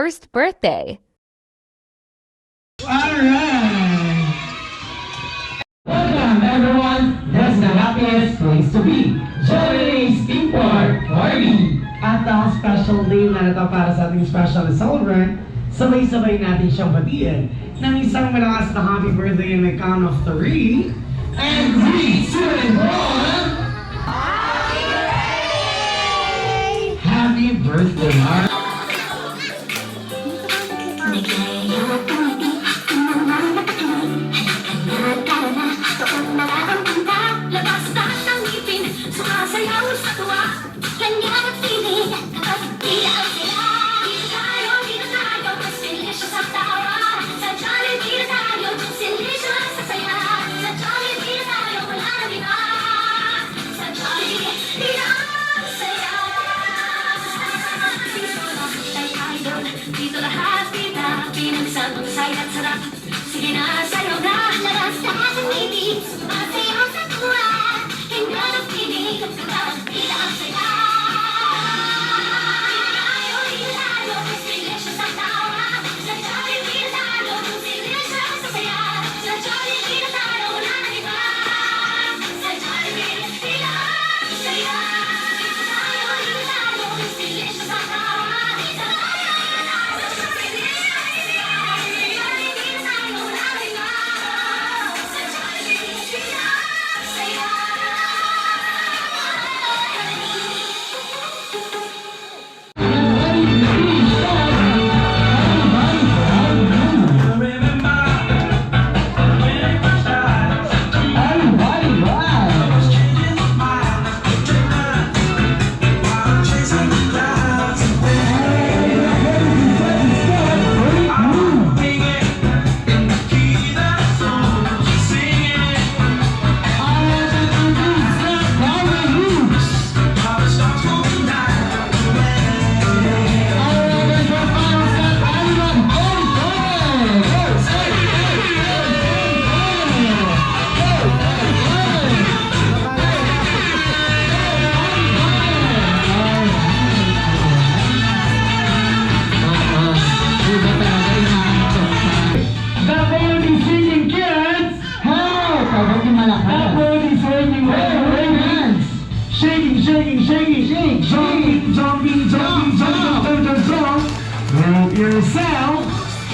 first birthday. Alright! Welcome everyone! That's the happiest place to be! Jolley's Import Party! At ang special day na ito para sa ating special celebrant, sabay-sabay natin siyang batiin ng isang malakas na happy birthday in the count of 3. And 3, 2, and 1! Happy birthday! Labas lahat ng ngipin, sumasayaw sa tuwa. Ganyan ang feeling, kapag tila ang saya. Dito tayo, mas delicious ang tawa. Sa Jollibee na tayo, delicious sa saya. Sa Jollibee na tayo, wala nang iba. Sa Jollibee, tila ang saya. Dito tayo, dito lahat kita, pinagsabang-say at sarap. Sige na, sayaw na, labas lahat ng ngipin, sumasayaw sa tuwa. Ganyan ang feeling, kapag tila ang saya. Dito tayo, mas delicious ang tawa. Sa Jollibee na tayo, delicious sa saya. Sa Jollibee na tayo, wala nang iba. Sa Jollibee, tila ang saya. Dito tayo, mas delicious ang tawa. Sa Jollibee na tayo, delicious sa saya. Sa Jollibee na tayo, wala nang iba. Sa Jollibee, tila ang saya.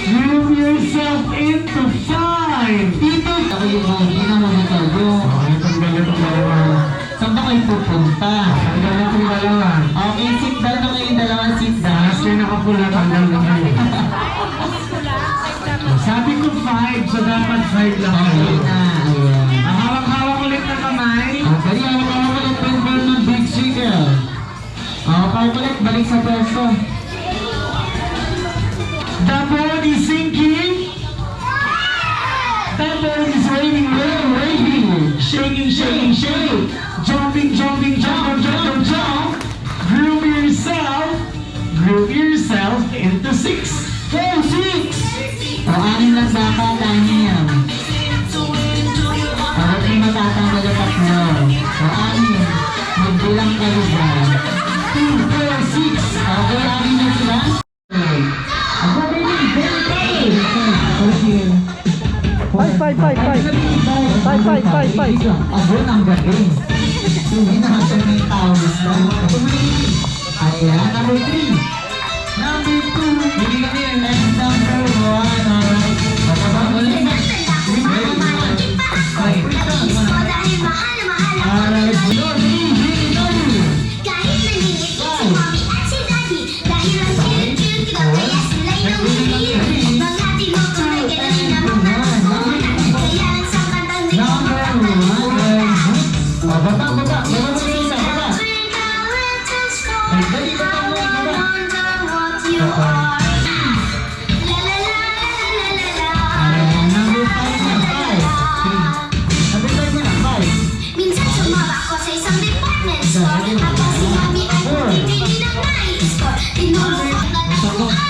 Group yourself into 5. Dito ako yung hindi na mamatago. Itong ganitong dalawa. Saan ba kayo pupunta? Ang ganitong dalawa. Okay, sit down na kayong dalawang sit down. Tapos kayo nakapula, tanggal na kayo. Sabi ko 5, so dapat 5 lang Okay kayo. na, ayan. Hawak-hawak ulit na kamay. Dali, ako ulit pwede ng big chicken. Okay, ulit, balik sa pwesto. The boat is sinking. The boat is raining, raining, raining. Shaking, shaking, shaking. Jumping, jumping, jump, jump, jump, jump. Group yourself into 6. Go, 6! O, anin lang dapat, anin. Para di matatanggal ang tatlo. O, anin. Magbilang kayo ba? 2, 4, 6. Okay, anin na sila? Ako, baby, very tight. Five. Abo ng galing. Hindi na siya may towels lang. Ayan, number 3. Number 2. Hindi kami yung next number 1. Alright. Matabang ulit. Alright. Kahit naliit si mommy at si daddy, dahil ang cute-cute kita, kaya sila yung hindi. Mga tinutulay ka na rin ang mga una, kaya lang sa kantang di ko Baba. Minsan sumama ko sa isang department store, ako si mommy at hindi ng nais ko. Tinuro ko na nakuha.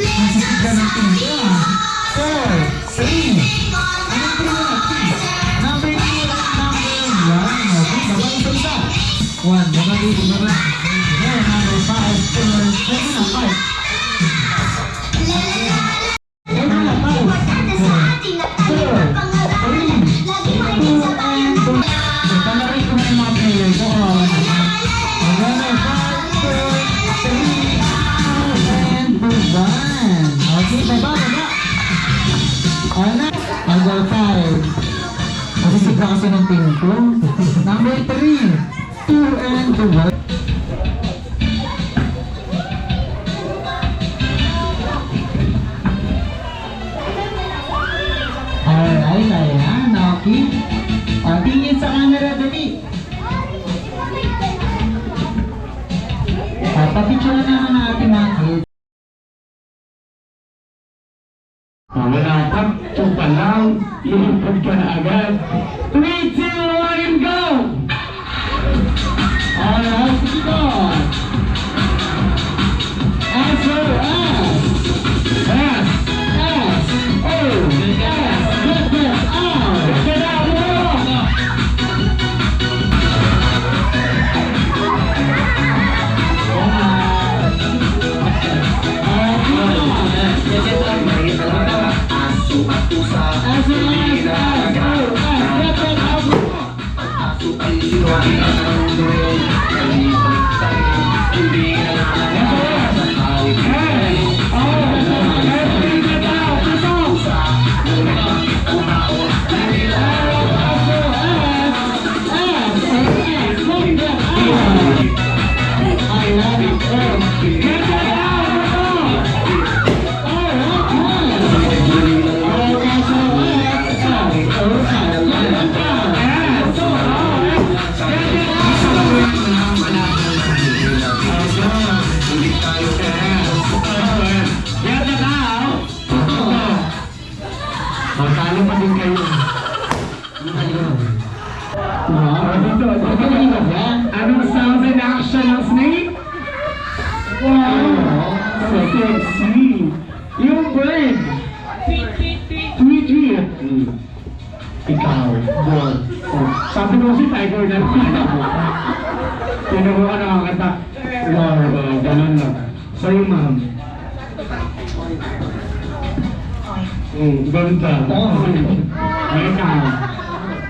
Masisiga ng tingga. 4, 3. Number 2 at number 1. Okay, baba isa. 1, baba. Number 5, 4. Iba kasi ng tempo. Number 3, 2 and 1. Alright, ayan, okay. O, tingin sa camera, dali. Papicture naman ang ating mga kids. Wala pa, 2 pa lang, lumipad ka na agad. 3, 2, 1, and go! Alright, sige ko. SOS! S, S, O, S, goodness, R! Get out, world! Magkano pa din kayo? Anong sounds and action ng snake? Wow! So sexy! Yung bird! Tweet, tweet, tweet! Tweet, tweet! Ikaw, bird. Oh, sabi ko si Tiger na tinuro ka nakakata. Wow, ganun lang. Sa'yo, ma'am. Ganda. Ay, ikaw.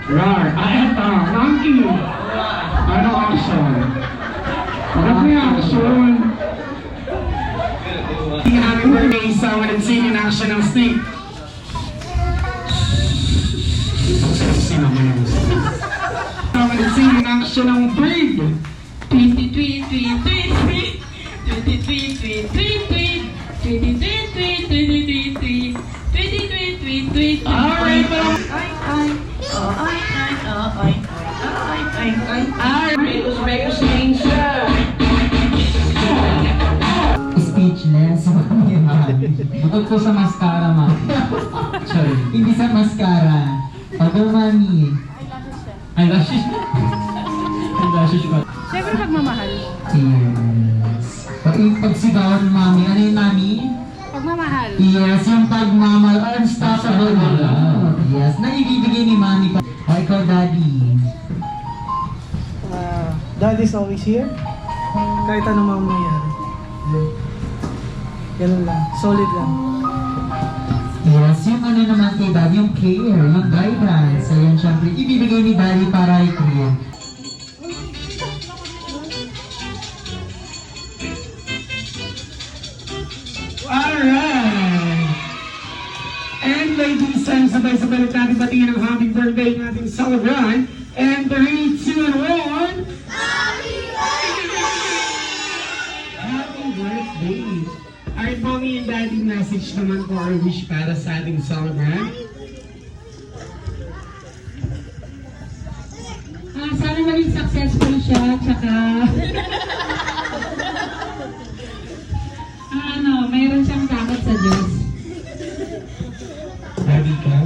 Rar. Eto. Monkey. Ano action? Ano yung action? Tingnan namin birthday sound and singing action ng snake. Sexy naman yung snake. Sound and singing action ng bird. Tweet, tweet, tweet, tweet, tweet, tweet. Tweet, tweet, tweet, tweet, tweet, tweet. Tweet, tweet, tweet, tweet, tweet, tweet, tweet. Tweet, tweet, tweet, tweet, tweet. Alright, Ay, ay, oh, ay, ay, oh, ay, ay, ay, ay, ay. Rekos Ninja. Speechless. Bukod po sa mascara, ma. Sorry. Hindi sa mascara. Pag mami. Eyelashes. Eyelashes pa. Siyempre pagmamahal. Cheers. Pagsigawan ng mami. Ano yung mami? Pagmamahal. Yes, yung pagmamal. Unstoppable. Yes, na ibibigay ni mami pa. O ikaw, daddy. Dad is always here. Kahit anong mga mangyayari. Ganun lang. Solid lang. Yes, yung ano naman kay daddy, yung care, yung guidance. Ayan, syempre, ibibigay ni daddy para kay Kriya. Alright! And ladies and sabay-sabay ulit natin batingin ang happy birthday ng ating celebrant. And 3, 2, and 1. Happy birthday! Alright, mommy and daddy, message naman po or wish para sa ating celebrant. Sana maging successful siya, tsaka mayroon siyang takot sa Diyos. Daddy ka?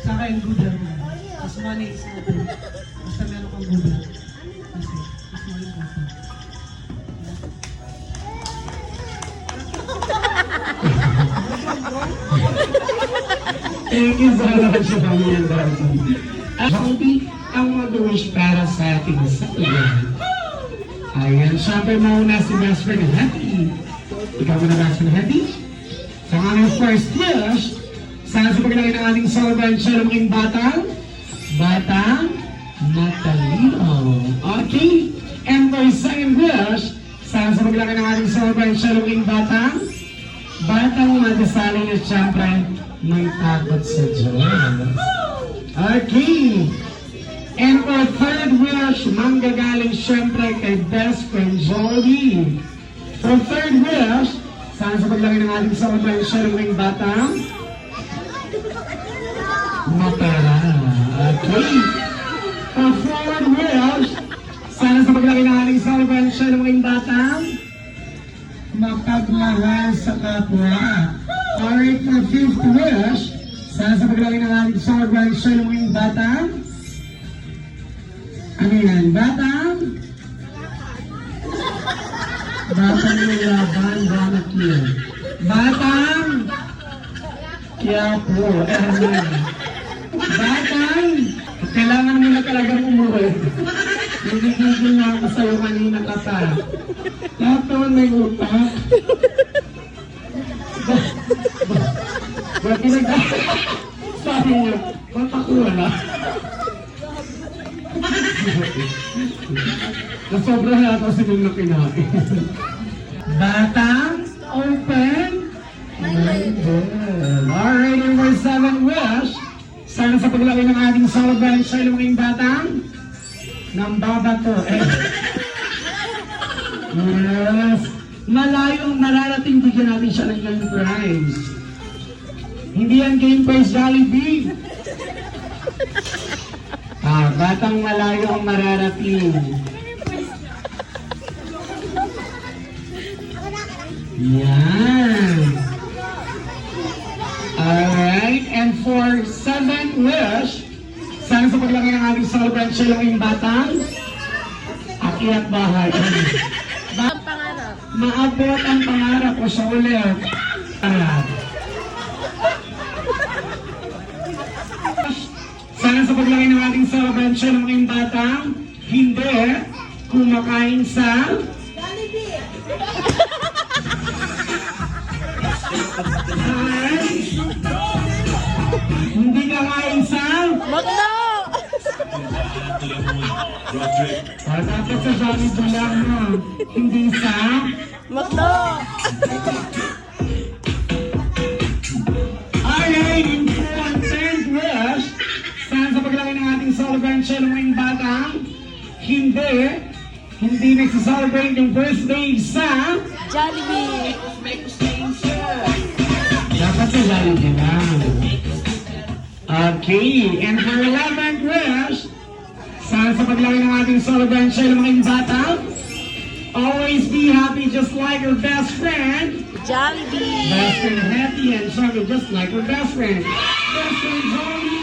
Sa akin, good lang. Mas money is nothing. Basta meron kang good lang. Kasi, mas money is nothing. Thank you so much, mommy and daddy. Hindi ang mag-wish para sa ating celebrant. Ayan, syempre mauna si best friend ng Happy. Ikaw muna best friend ng Happy. So ang aming first wish, sana sa pagkalagay ng ating celebrant siya maging batang matalino. Okay? And for second wish, sana sa pagkalagay ng ating celebrant siya maging batang madasalin at syempre may takot sa Diyos. Okay. And for third wish, manggagaling syempre kay best friend Jolie. For third wish, sana sa paglagay ng ating celebration ng mga bata, mapera. Okay. For fourth wish, sana sa paglagay ng ating celebration ng mga bata, mapagmahal sa kapwa. Alright, for fifth wish, sana sa paglagay ng ating celebration ng mga bata, ano yan? Batang? Batang ng laban, banat yun. Batang? Quiapo, Erman. Batang? Kailangan mo na talagang umuwi. Nagigigil na ako sa'yo kanina ka pa. Lahat naman may utak. Ba't sabi niya, ba't ako wala? Nasobra na ito si Nung na kinain. Batang, open. Alright, number 7 wish. Sana sa paglaki ng ating celebration ng mga batang, ng babato. Yes. Malayong mararating bigyan natin siya ng game prize. Hindi yan game prize Jollibee. Batang malayo ang mararating. Yan. Alright, and for 7th wish, sana sa paglaki ng ating celebration ng aking batang, akyat bahay. Maabot ang pangarap ko sa ulit. Sana sa paglaki ng ating celebration ng aking batang, hindi kumakain sa hindi kakain sa Magno! dapat sa Jollibee lang mo. Hindi sa Magno! alright, in full 10th wish, sana sa paglaki ng ating celebration ng aking batang, hindi nagsaselebrate yung birthday sa Jollibee! dapat sa Jollibee lang. Okay, and for 11th wish, sana sa paglaki ng ating celebration ng aking batang, always be happy just like your best friend. Jollibee! Best friend happy and syempre just like your best friend. Best friend Jolie.